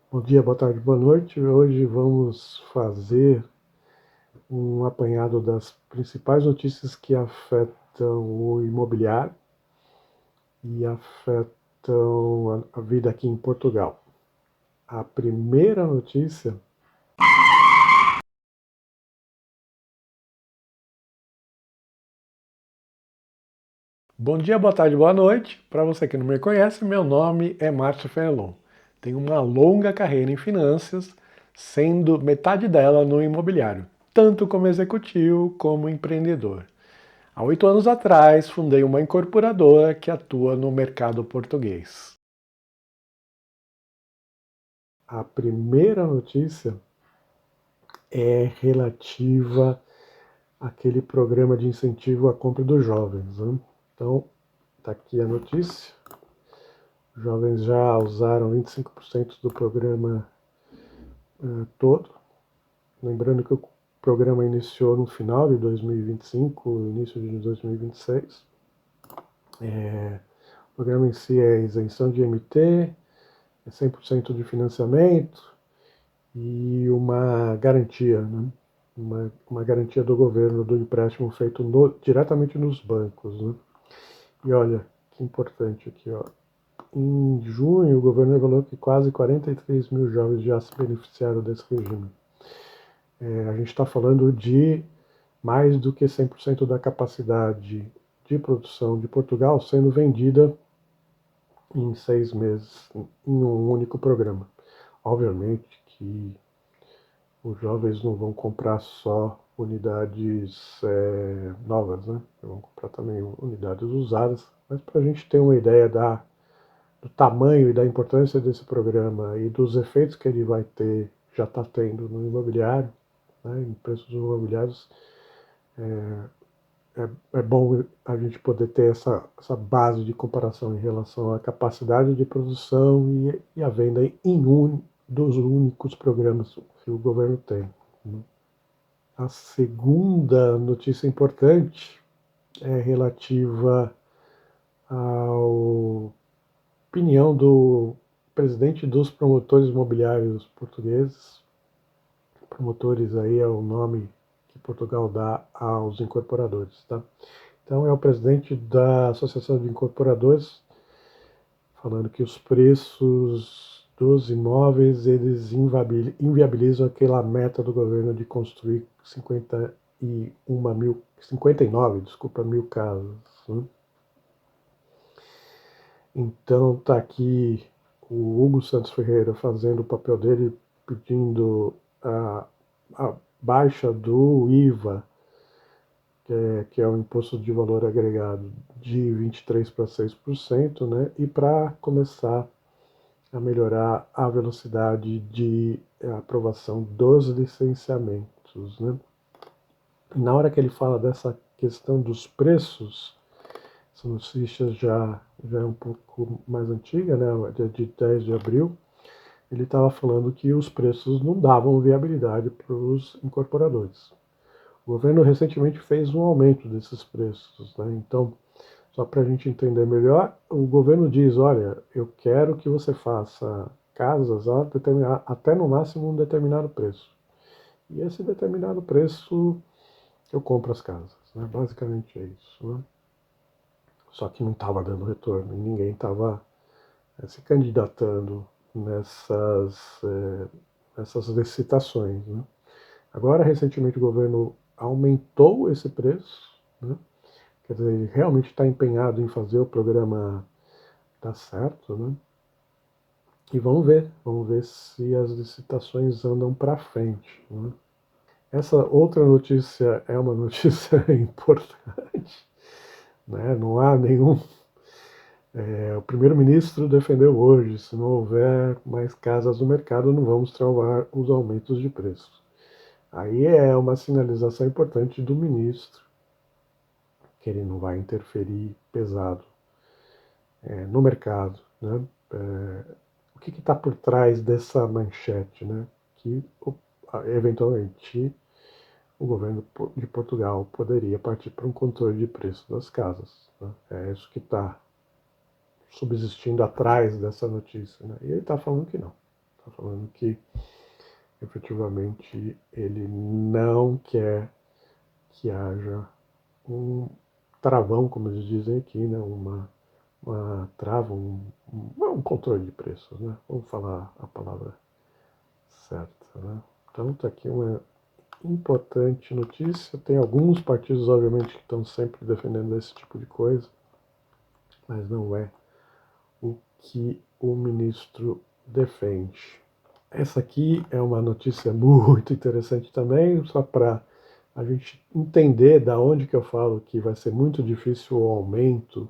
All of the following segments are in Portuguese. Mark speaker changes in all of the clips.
Speaker 1: Bom dia, boa tarde, boa noite. Hoje vamos fazer um apanhado das principais notícias que afetam o imobiliário e afetam a vida aqui em Portugal. A primeira notícia. Bom dia, boa tarde, boa noite. Para você que não me conhece, meu nome é Márcio Fenelon. Tenho uma longa carreira em finanças, sendo metade dela no imobiliário, tanto como executivo como empreendedor. Há 8 anos atrás, fundei uma incorporadora que atua no mercado português. A primeira notícia é relativa àquele programa de incentivo à compra dos jovens, né? Então, está aqui a notícia. Os jovens já usaram 25% do programa todo. Lembrando que o programa iniciou no final de 2025, início de 2026. O programa em si é isenção de IMT, é 100% de financiamento e uma garantia, né? Uma garantia do governo do empréstimo feito diretamente nos bancos, né? E olha, que importante aqui, ó. Em junho, o governo revelou que quase 43 mil jovens já se beneficiaram desse regime. A gente está falando de mais do que 100% da capacidade de produção de Portugal sendo vendida em 6 meses em um único programa. Obviamente que os jovens não vão comprar só unidades novas, né? Vão comprar também unidades usadas, mas para a gente ter uma ideia do tamanho e da importância desse programa e dos efeitos que ele vai ter, já está tendo no imobiliário, né, em preços imobiliários, é bom a gente poder ter essa base de comparação em relação à capacidade de produção e a venda em um dos únicos programas que o governo tem, né? A segunda notícia importante é relativa à opinião do presidente dos promotores imobiliários portugueses. Promotores aí é o nome que Portugal dá aos incorporadores, tá? Então é o presidente da Associação de Incorporadores falando que os preços dos imóveis eles inviabilizam aquela meta do governo de construir 59, desculpa, mil casas, né? Então está aqui o Hugo Santos Ferreira fazendo o papel dele, pedindo a baixa do IVA, que é o Imposto de Valor Agregado, de 23% para 6%, né? E para começar a melhorar a velocidade de aprovação dos licenciamentos, né? E na hora que ele fala dessa questão dos preços, essa notícia já é um pouco mais antiga, né? De 10 de abril, ele estava falando que os preços não davam viabilidade para os incorporadores. O governo recentemente fez um aumento desses preços, né? Então, só para a gente entender melhor, o governo diz, olha, eu quero que você faça casas até no máximo um determinado preço. E esse determinado preço eu compro as casas, né? Basicamente é isso, né? Só que não estava dando retorno e ninguém estava se candidatando nessas licitações, né? Agora, recentemente, o governo aumentou esse preço, né? Quer dizer, ele realmente está empenhado em fazer o programa dar certo, né? E vamos ver se as licitações andam para frente, né? Essa outra notícia é uma notícia importante, né? Não há nenhum. O primeiro-ministro defendeu hoje: se não houver mais casas no mercado, não vamos travar os aumentos de preço. Aí é uma sinalização importante do ministro que ele não vai interferir pesado no mercado, né? O que está por trás dessa manchete, né? Que eventualmente o governo de Portugal poderia partir para um controle de preço das casas, né? É isso que está subsistindo atrás dessa notícia, né? E ele está falando que não. está falando que efetivamente ele não quer que haja um travão, como eles dizem aqui, né? uma trava, um controle de preços, né? Vamos falar a palavra certa, né? Então está aqui uma importante notícia. Tem alguns partidos, obviamente, que estão sempre defendendo esse tipo de coisa, mas não é o que o ministro defende. Essa aqui é uma notícia muito interessante também, só para a gente entender da onde que eu falo que vai ser muito difícil o aumento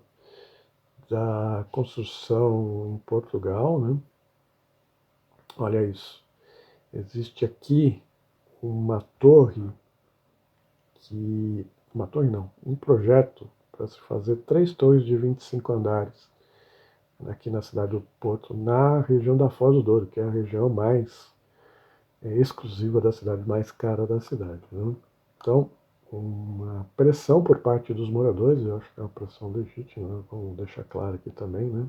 Speaker 1: da construção em Portugal, né? Olha isso. Existe aqui uma torre uma torre não, um projeto para se fazer 3 torres de 25 andares aqui na cidade do Porto, na região da Foz do Douro, que é a região mais exclusiva da cidade, mais cara da cidade, né? Então, uma pressão por parte dos moradores, eu acho que é uma pressão legítima, né? Vamos deixar claro aqui também, né?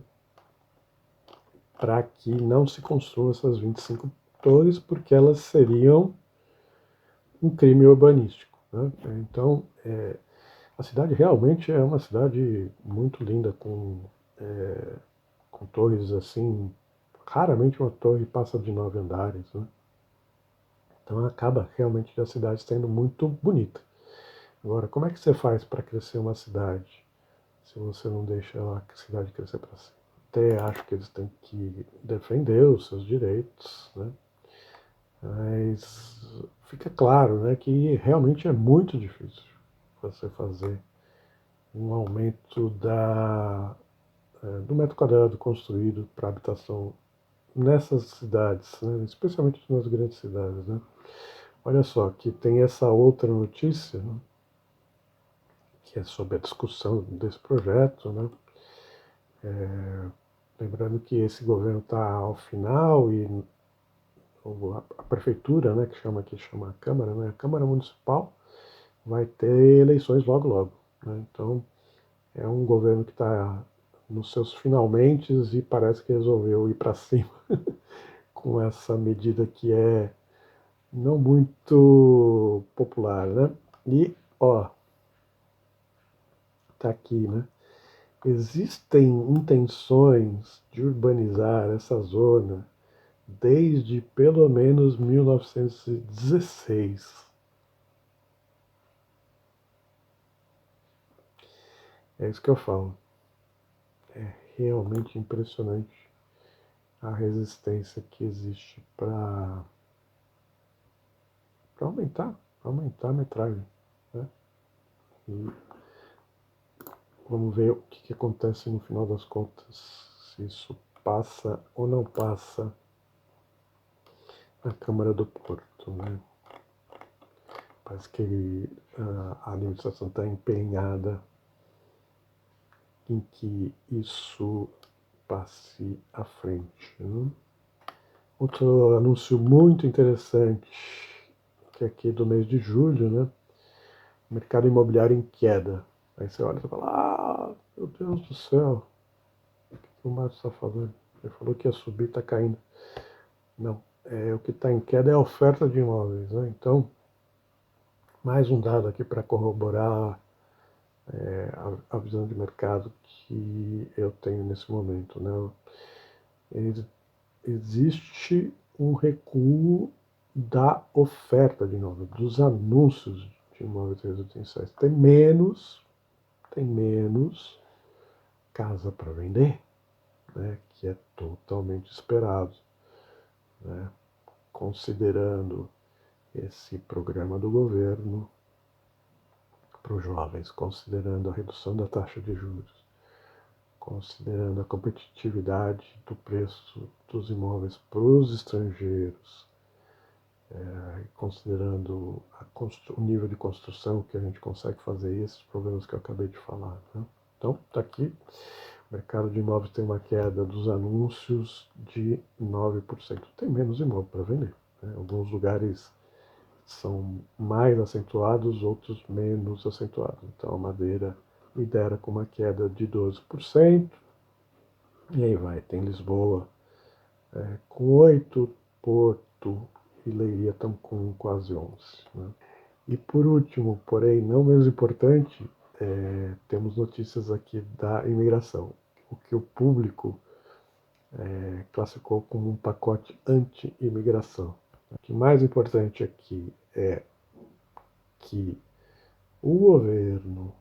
Speaker 1: Para que não se construam essas 25 torres, porque elas seriam um crime urbanístico, né? Então, a cidade realmente é uma cidade muito linda, com torres assim, raramente uma torre passa de 9 andares, né? Então acaba realmente a cidade sendo muito bonita. Agora, como é que você faz para crescer uma cidade se você não deixa a cidade crescer para cima? Até acho que eles têm que defender os seus direitos, né? Mas fica claro, né, que realmente é muito difícil você fazer um aumento do metro quadrado construído para habitação nessas cidades, né, especialmente nas grandes cidades, né? Olha só, que tem essa outra notícia, né, que é sobre a discussão desse projeto, né? Lembrando que esse governo está ao final e a prefeitura, né, que chama a Câmara, né, a Câmara Municipal, vai ter eleições logo logo, né? Então é um governo que está nos seus finalmente e parece que resolveu ir para cima com essa medida que é não muito popular, né? E ó, tá aqui, né? Existem intenções de urbanizar essa zona desde pelo menos 1916. É isso que eu falo. É realmente impressionante a resistência que existe para aumentar a metragem, né? E vamos ver o que acontece no final das contas, se isso passa ou não passa na Câmara do Porto, né? Parece que a administração está empenhada em que isso passe à frente, né? Outro anúncio muito interessante, que é aqui do mês de julho, né? Mercado imobiliário em queda. Aí você olha e fala, meu Deus do céu, o que o Márcio está falando? Ele falou que ia subir, está caindo. Não, o que está em queda é a oferta de imóveis, né? Então, mais um dado aqui para corroborar a visão de mercado que eu tenho nesse momento, né? Existe um recuo da oferta de imóveis, dos anúncios de imóveis residenciais. Tem menos casa para vender, né? Que é totalmente esperado, né? Considerando esse programa do governo para os jovens, considerando a redução da taxa de juros, considerando a competitividade do preço dos imóveis para os estrangeiros, considerando o nível de construção que a gente consegue fazer, esses problemas que eu acabei de falar, né? Então, está aqui, o mercado de imóveis tem uma queda dos anúncios de 9%. Tem menos imóvel para vender, né? Alguns lugares são mais acentuados, outros menos acentuados. Então, a Madeira lidera com uma queda de 12%, e aí vai, tem Lisboa com 8%, Porto e Leiria estão com quase 11. Né? E por último, porém não menos importante, temos notícias aqui da imigração, o que o público classificou como um pacote anti-imigração. O que mais importante aqui é que o governo,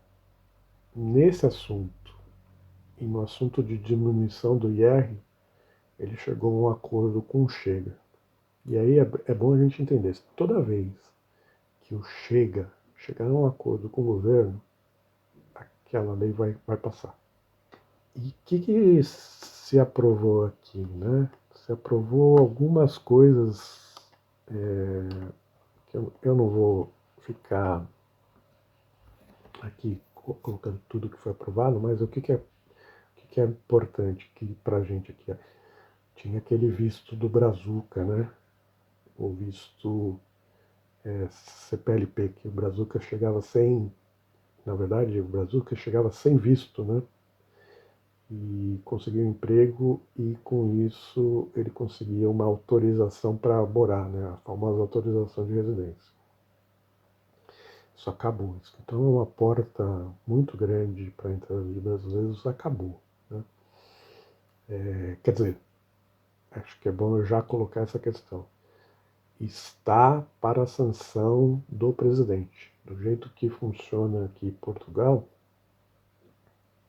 Speaker 1: nesse assunto, e no assunto de diminuição do IR, ele chegou a um acordo com o Chega. E aí é bom a gente entender, toda vez que o Chega chegar a um acordo com o governo, aquela lei vai passar. E o que se aprovou aqui, né? Se aprovou algumas coisas que eu não vou ficar aqui colocando tudo que foi aprovado, mas o que é importante para a gente aqui? Tinha aquele visto do Brazuca, né? O visto CPLP, que o Brazuca chegava sem, na verdade, o Brazuca chegava sem visto, né? E conseguiu um emprego e com isso ele conseguia uma autorização para morar, né? A famosa autorização de residência. Isso acabou. Isso. Então é uma porta muito grande para a entrada de brasileiros, acabou. Né? Quer dizer, acho que é bom eu já colocar essa questão. Está para a sanção do presidente. Do jeito que funciona aqui em Portugal,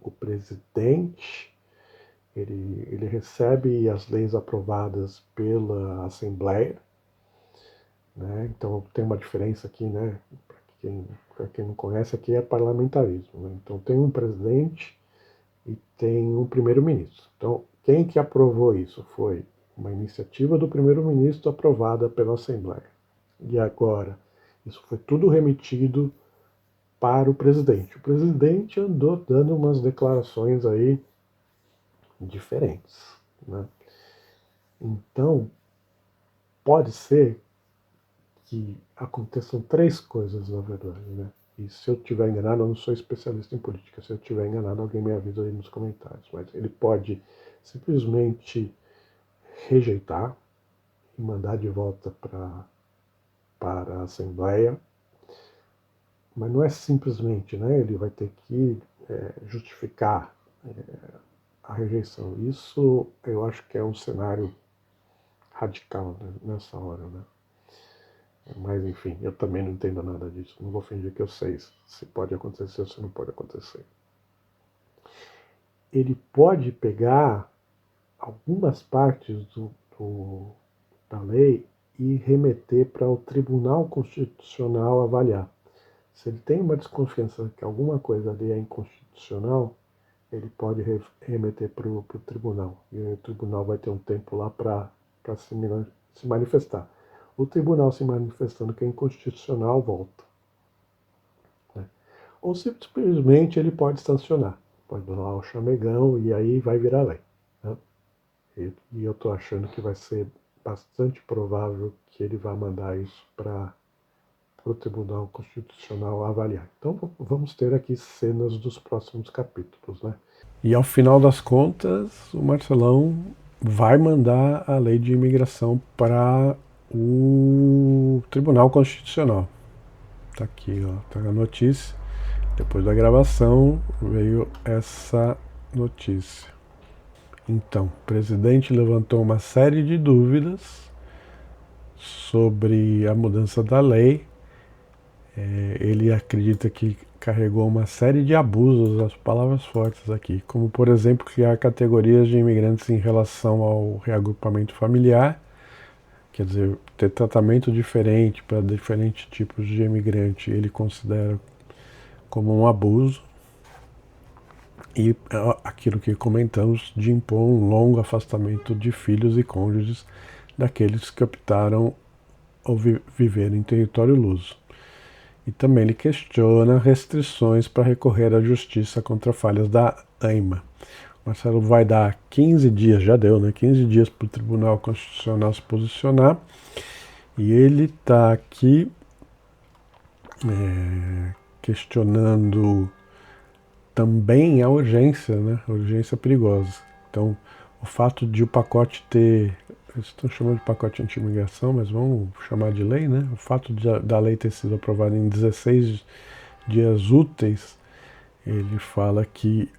Speaker 1: o presidente ele recebe as leis aprovadas pela Assembleia, né? Então tem uma diferença aqui, né? Para quem não conhece, aqui é parlamentarismo. Né? Então tem um presidente e tem um primeiro-ministro. Então quem que aprovou isso? Foi uma iniciativa do primeiro-ministro aprovada pela Assembleia. E agora, isso foi tudo remetido para o presidente. O presidente andou dando umas declarações aí diferentes. Né? Então, pode ser que aconteçam três coisas, na verdade. Né? E se eu estiver enganado, eu não sou especialista em política. Se eu estiver enganado, alguém me avisa aí nos comentários. Mas ele pode simplesmente rejeitar e mandar de volta para a Assembleia. Mas não é simplesmente, né? Ele vai ter que justificar a rejeição. Isso eu acho que é um cenário radical, né, nessa hora, né? Mas enfim, eu também não entendo nada disso. Não vou fingir que eu sei se pode acontecer ou se não pode acontecer. Ele pode pegar algumas partes da lei e remeter para o Tribunal Constitucional avaliar. Se ele tem uma desconfiança que alguma coisa ali é inconstitucional, ele pode remeter para o tribunal. E o tribunal vai ter um tempo lá para se manifestar. O tribunal se manifestando que é inconstitucional, volta. Né? Ou simplesmente ele pode sancionar. Pode dar o chamegão e aí vai virar lei. Né? E eu estou achando que vai ser bastante provável que ele vá mandar isso para o Tribunal Constitucional avaliar. Então vamos ter aqui cenas dos próximos capítulos, né? E ao final das contas, o Marcelão vai mandar a lei de imigração para o Tribunal Constitucional. Tá aqui, ó, tá a notícia. Depois da gravação veio essa notícia. Então, o presidente levantou uma série de dúvidas sobre a mudança da lei. Ele acredita que carregou uma série de abusos, as palavras fortes aqui, como por exemplo criar categorias de imigrantes em relação ao reagrupamento familiar, quer dizer, ter tratamento diferente para diferentes tipos de imigrante, ele considera como um abuso. E aquilo que comentamos de impor um longo afastamento de filhos e cônjuges daqueles que optaram ao viver em território luso. E também ele questiona restrições para recorrer à justiça contra falhas da AIMA. O Marcelo vai dar 15 dias, já deu, né? 15 dias para o Tribunal Constitucional se posicionar. E ele está aqui questionando também a urgência, né? A urgência perigosa. Então, o fato de o pacote ter eles estão chamando de pacote anti-imigração, mas vamos chamar de lei, né? O fato da lei ter sido aprovada em 16 dias úteis, ele fala que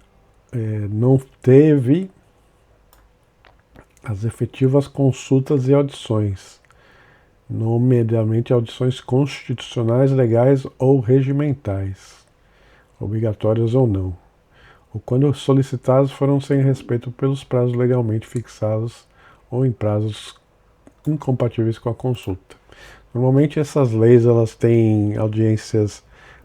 Speaker 1: não teve as efetivas consultas e audições, nomeadamente audições constitucionais, legais ou regimentais, obrigatórias ou não, ou quando solicitadas foram sem respeito pelos prazos legalmente fixados ou em prazos incompatíveis com a consulta. Normalmente essas leis elas têm audiências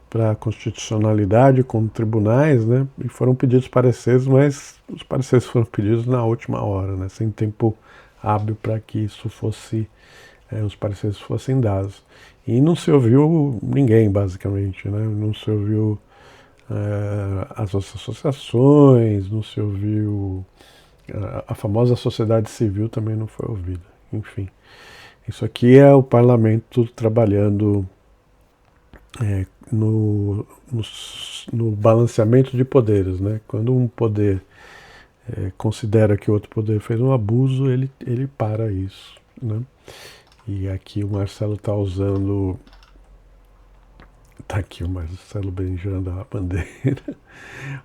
Speaker 1: para constitucionalidade com tribunais, né? E foram pedidos pareceres, mas os pareceres foram pedidos na última hora, né? Sem tempo hábil para que isso fosse, os pareceres fossem dados. E não se ouviu ninguém, basicamente, né? Não se ouviu as associações, não se ouviu a famosa sociedade civil também não foi ouvida. Enfim, isso aqui é o parlamento trabalhando no balanceamento de poderes, né? Quando um poder considera que o outro poder fez um abuso, ele para isso, né? E aqui o Marcelo está usando... Tá aqui o Marcelo beijando a bandeira.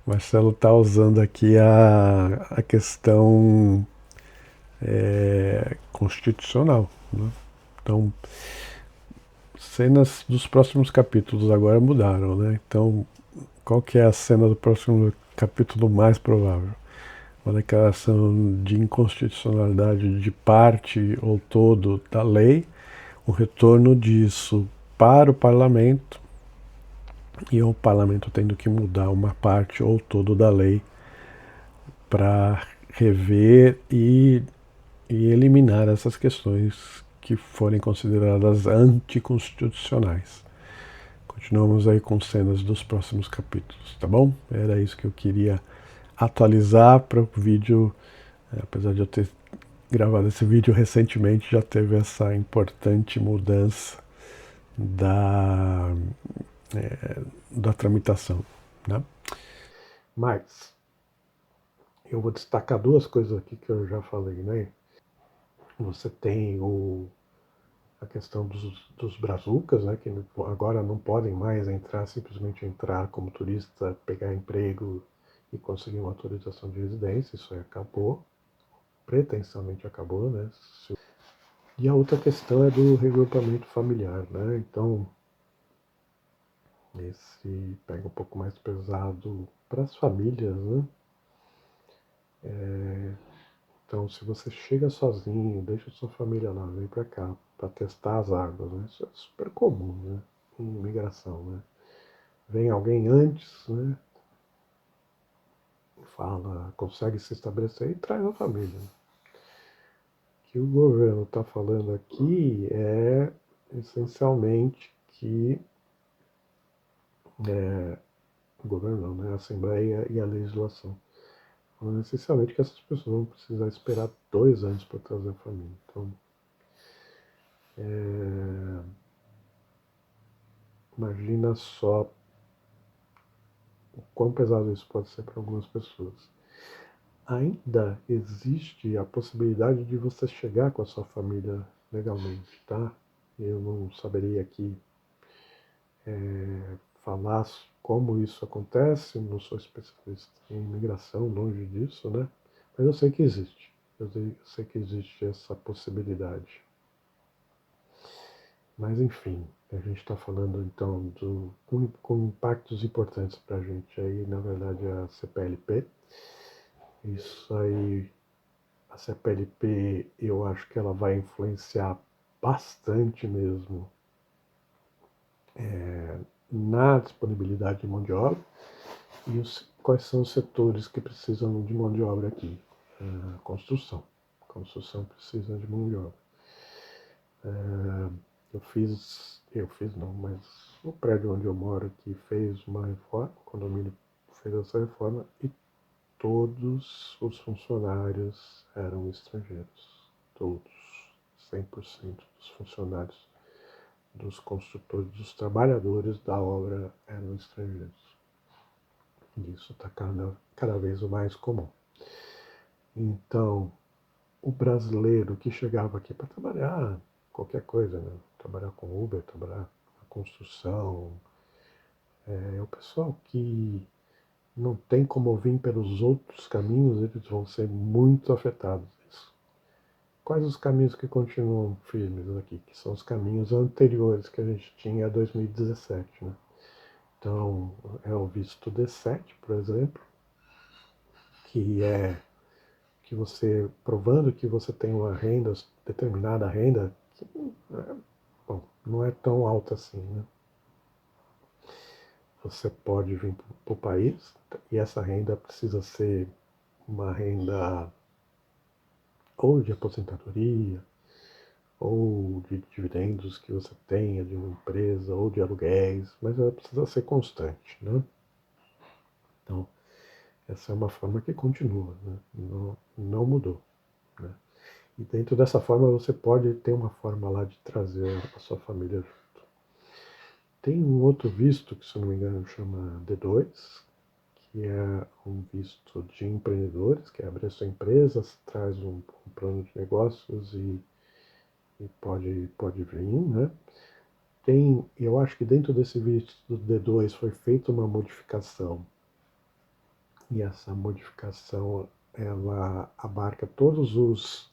Speaker 1: O Marcelo está usando aqui a questão constitucional, né? Então, cenas dos próximos capítulos agora mudaram, né? Então, qual que é a cena do próximo capítulo mais provável? Uma declaração de inconstitucionalidade de parte ou todo da lei, o retorno disso para o parlamento e o parlamento tendo que mudar uma parte ou todo da lei para rever e eliminar essas questões que forem consideradas anticonstitucionais. Continuamos aí com cenas dos próximos capítulos, tá bom? Era isso que eu queria atualizar para o vídeo, apesar de eu ter gravado esse vídeo recentemente, já teve essa importante mudança da tramitação, né? Mas eu vou destacar duas coisas aqui que eu já falei, né? Você tem a questão dos brazucas, né, que agora não podem mais simplesmente entrar como turista, pegar emprego e conseguir uma autorização de residência. Isso aí acabou, pretensamente acabou, né? E a outra questão é do regrupamento familiar, né? Então, esse pega um pouco mais pesado para as famílias, né? Então, se você chega sozinho, deixa sua família lá, vem para cá para testar as águas, né? Isso é super comum, né? Em imigração, né? Vem alguém antes, né? Fala, consegue se estabelecer e traz a família. O que o governo está falando aqui é essencialmente que o governo não, né? A Assembleia e a legislação. Falando essencialmente que essas pessoas vão precisar esperar 2 anos para trazer a família. Então, imagina só o quão pesado isso pode ser para algumas pessoas. Ainda existe a possibilidade de você chegar com a sua família legalmente, tá? Eu não saberia aqui falar como isso acontece, não sou especialista em imigração, longe disso, né? Mas eu sei que existe. Eu sei que existe essa possibilidade. Mas enfim, a gente está falando então com impactos importantes para a gente aí, na verdade, a CPLP. Isso aí, a CPLP, eu acho que ela vai influenciar bastante mesmo na disponibilidade de mão de obra e quais são os setores que precisam de mão de obra aqui. Construção. Construção precisa de mão de obra. Eu fiz não, mas o prédio onde eu moro aqui fez uma reforma, o condomínio fez essa reforma e todos os funcionários eram estrangeiros. Todos. 100% dos funcionários, dos construtores, dos trabalhadores da obra eram estrangeiros. E isso está cada vez o mais comum. Então, o brasileiro que chegava aqui para trabalhar qualquer coisa, né? Trabalhar com Uber, trabalhar na construção, o pessoal que não tem como vir pelos outros caminhos, eles vão ser muito afetados. Quais os caminhos que continuam firmes aqui? Que são os caminhos anteriores que a gente tinha a 2017, né? Então, é o visto D7, por exemplo, que é que você, provando que você tem uma renda, determinada renda, que bom, não é tão alta assim, né? Você pode vir para o país e essa renda precisa ser uma renda ou de aposentadoria, ou de dividendos que você tenha de uma empresa, ou de aluguéis, mas ela precisa ser constante, né? Então, essa é uma forma que continua, né? Não mudou, né? E dentro dessa forma você pode ter uma forma lá de trazer a sua família junto. Tem um outro visto que, se eu não me engano, chama D2, que é um visto de empreendedores, que é abrir a sua empresa, traz um plano de negócios e pode vir, né? Eu acho que dentro desse visto do D2 foi feita uma modificação, e essa modificação ela abarca todos os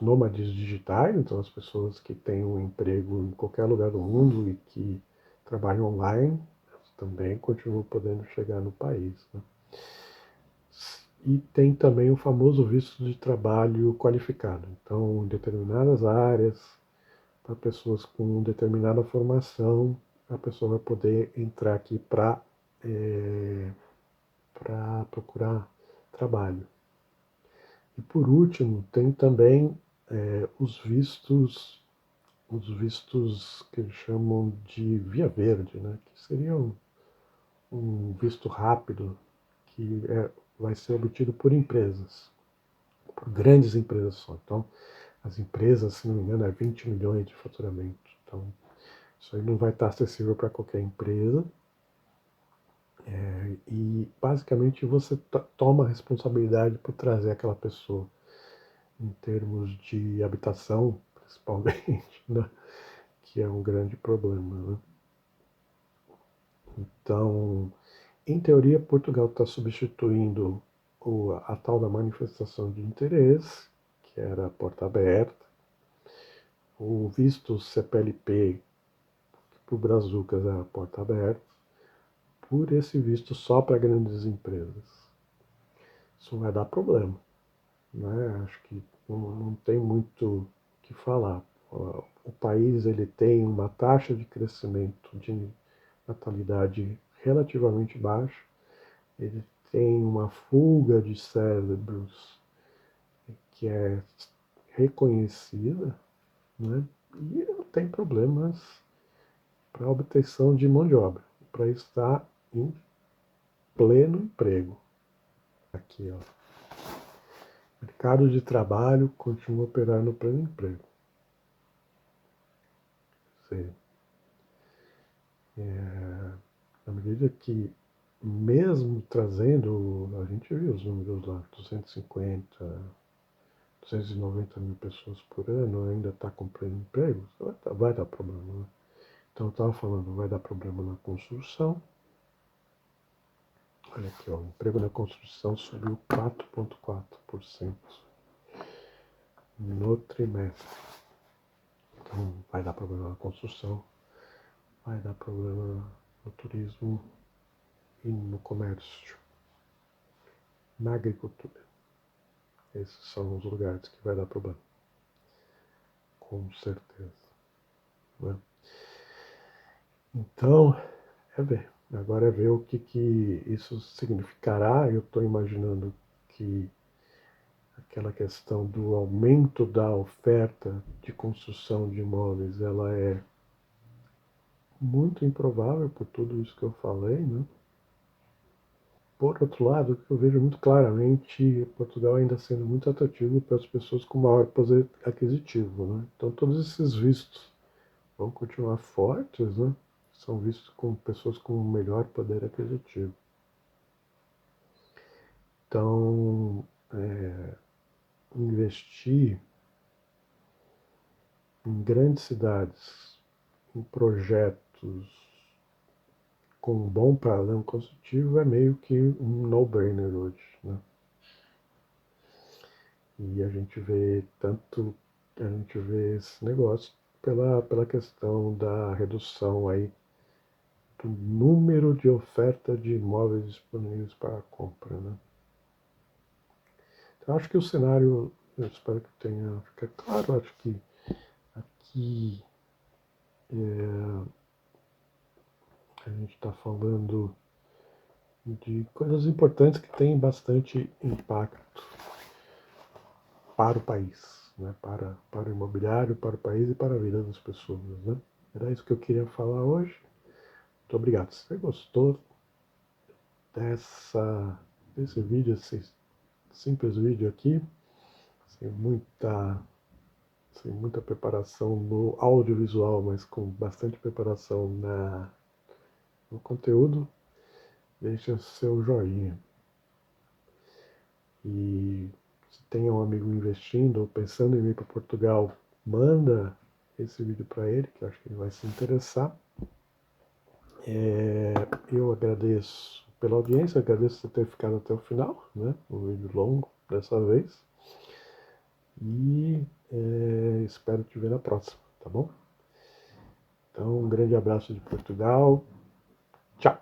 Speaker 1: nômades digitais, então as pessoas que têm um emprego em qualquer lugar do mundo e que trabalham online, também continuam podendo chegar no país, né? E tem também o famoso visto de trabalho qualificado. Então, em determinadas áreas, para pessoas com determinada formação, a pessoa vai poder entrar aqui para procurar trabalho. E por último, tem também os vistos que eles chamam de via verde, né? Que seria um visto rápido que vai ser obtido por empresas, por grandes empresas só. Então, as empresas, se não me engano, é 20 milhões de faturamento. Então, isso aí não vai estar acessível para qualquer empresa. E basicamente você toma a responsabilidade por trazer aquela pessoa, em termos de habitação, principalmente, né? Que é um grande problema, né? Então, em teoria, Portugal está substituindo a tal da manifestação de interesse, que era a porta aberta, o visto CPLP, que para o Brazucas é a porta aberta, por esse visto só para grandes empresas. Isso vai dar problema, né? Acho que não tem muito o que falar. O país ele tem uma taxa de crescimento de natalidade relativamente baixa, ele tem uma fuga de cérebros que é reconhecida, né? E tem problemas para a obtenção de mão de obra, para estar em pleno emprego. Aqui, ó. Mercado de trabalho continua a operar no pleno emprego. Sei. Na medida que, mesmo trazendo, a gente viu os números lá, 250, 290 mil pessoas por ano, ainda está com pleno emprego, vai dar problema, né? Então eu estava falando, vai dar problema na construção. Olha aqui, ó, o emprego na construção subiu 4,4% no trimestre. Então vai dar problema na construção, vai dar problema no turismo e no comércio, na agricultura. Esses são os lugares que vai dar problema, com certeza, né? Então, ver. Agora é ver o que isso significará. Eu estou imaginando que aquela questão do aumento da oferta de construção de imóveis, ela é muito improvável por tudo isso que eu falei, né? Por outro lado, o que eu vejo muito claramente, Portugal ainda sendo muito atrativo para as pessoas com maior poder aquisitivo, né? Então todos esses vistos vão continuar fortes, né? São vistos com pessoas com melhor poder aquisitivo. Então, investir em grandes cidades, em projetos com um bom padrão construtivo é meio que um no-brainer hoje, né? E a gente vê esse negócio pela questão da redução aí do número de oferta de imóveis disponíveis para compra, né? Então, acho que o cenário, eu espero que tenha ficado claro, acho que aqui a gente está falando de coisas importantes que têm bastante impacto para o país, né? Para o imobiliário, para o país e para a vida das pessoas, né? Era isso que eu queria falar hoje. Muito obrigado. Se você gostou desse vídeo, esse simples vídeo aqui, sem muita, sem muita preparação no audiovisual, mas com bastante preparação no conteúdo, deixa seu joinha. E se tem um amigo investindo ou pensando em ir para Portugal, manda esse vídeo para ele, que eu acho que ele vai se interessar. Eu agradeço pela audiência, agradeço por ter ficado até o final, né? Um vídeo longo dessa vez. E espero te ver na próxima, tá bom? Então, um grande abraço de Portugal. Tchau!